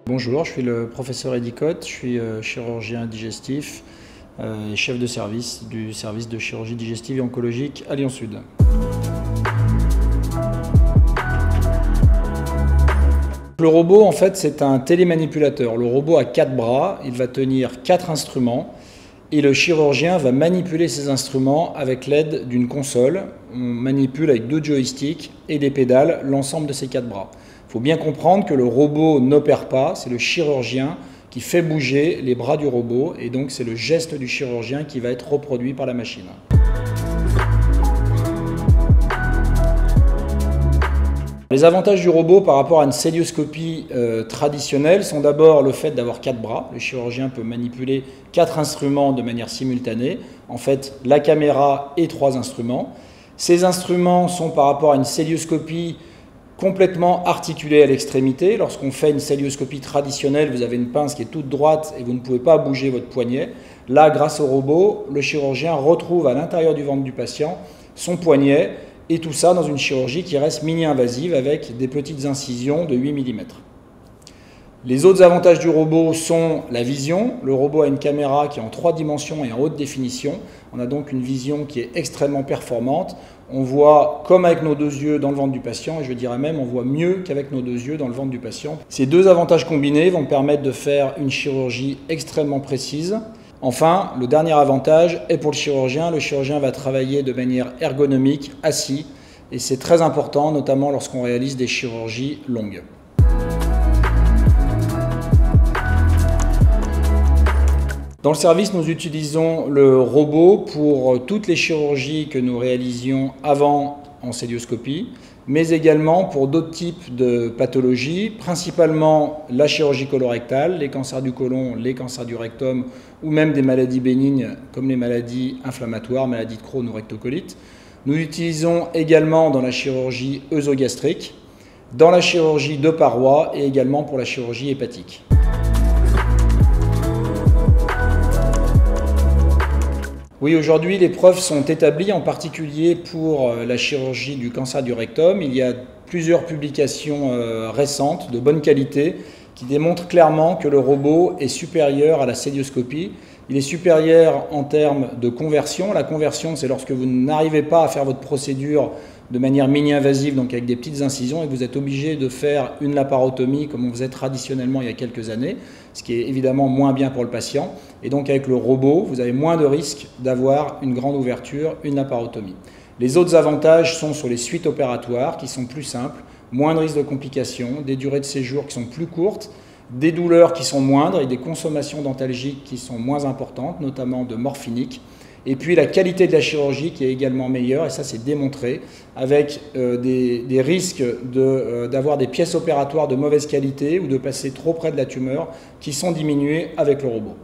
Bonjour, je suis le professeur Eddy Cotte, je suis chirurgien digestif et chef de service du service de chirurgie digestive et oncologique à Lyon Sud. Le robot, en fait, c'est un télémanipulateur. Le robot a 4 bras, il va tenir 4 instruments et le chirurgien va manipuler ces instruments avec l'aide d'une console. On manipule avec 2 joysticks et des pédales l'ensemble de ces 4 bras. Il faut bien comprendre que le robot n'opère pas, c'est le chirurgien qui fait bouger les bras du robot et donc c'est le geste du chirurgien qui va être reproduit par la machine. Les avantages du robot par rapport à une cœlioscopie traditionnelle sont d'abord le fait d'avoir 4 bras. Le chirurgien peut manipuler 4 instruments de manière simultanée. En fait, la caméra et 3 instruments. Ces instruments sont par rapport à une cœlioscopie complètement articulés à l'extrémité. Lorsqu'on fait une cœlioscopie traditionnelle, vous avez une pince qui est toute droite et vous ne pouvez pas bouger votre poignet. Là, grâce au robot, le chirurgien retrouve à l'intérieur du ventre du patient son poignet et tout ça dans une chirurgie qui reste mini-invasive avec des petites incisions de 8 mm. Les autres avantages du robot sont la vision. Le robot a une caméra qui est en 3 dimensions et en haute définition. On a donc une vision qui est extrêmement performante. On voit comme avec nos 2 yeux dans le ventre du patient et je dirais même on voit mieux qu'avec nos 2 yeux dans le ventre du patient. Ces 2 avantages combinés vont permettre de faire une chirurgie extrêmement précise. Enfin, le dernier avantage est pour le chirurgien. Le chirurgien va travailler de manière ergonomique, assis, et c'est très important, notamment lorsqu'on réalise des chirurgies longues. Dans le service, nous utilisons le robot pour toutes les chirurgies que nous réalisions avant en cœlioscopie, mais également pour d'autres types de pathologies, principalement la chirurgie colorectale, les cancers du côlon, les cancers du rectum, ou même des maladies bénignes comme les maladies inflammatoires, maladies de Crohn ou rectocolite. Nous l'utilisons également dans la chirurgie œsogastrique, dans la chirurgie de paroi et également pour la chirurgie hépatique. Oui, aujourd'hui, les preuves sont établies, en particulier pour la chirurgie du cancer du rectum. Il y a plusieurs publications récentes de bonne qualité qui démontrent clairement que le robot est supérieur à la cœlioscopie. Il est supérieur en termes de conversion. La conversion, c'est lorsque vous n'arrivez pas à faire votre procédure de manière mini-invasive, donc avec des petites incisions, et vous êtes obligé de faire une laparotomie comme on faisait traditionnellement il y a quelques années, ce qui est évidemment moins bien pour le patient. Et donc avec le robot, vous avez moins de risques d'avoir une grande ouverture, une laparotomie. Les autres avantages sont sur les suites opératoires qui sont plus simples, moins de risques de complications, des durées de séjour qui sont plus courtes, des douleurs qui sont moindres et des consommations d'antalgiques qui sont moins importantes, notamment de morphiniques. Et puis la qualité de la chirurgie qui est également meilleure, et ça c'est démontré, avec des risques d'avoir des pièces opératoires de mauvaise qualité ou de passer trop près de la tumeur qui sont diminués avec le robot.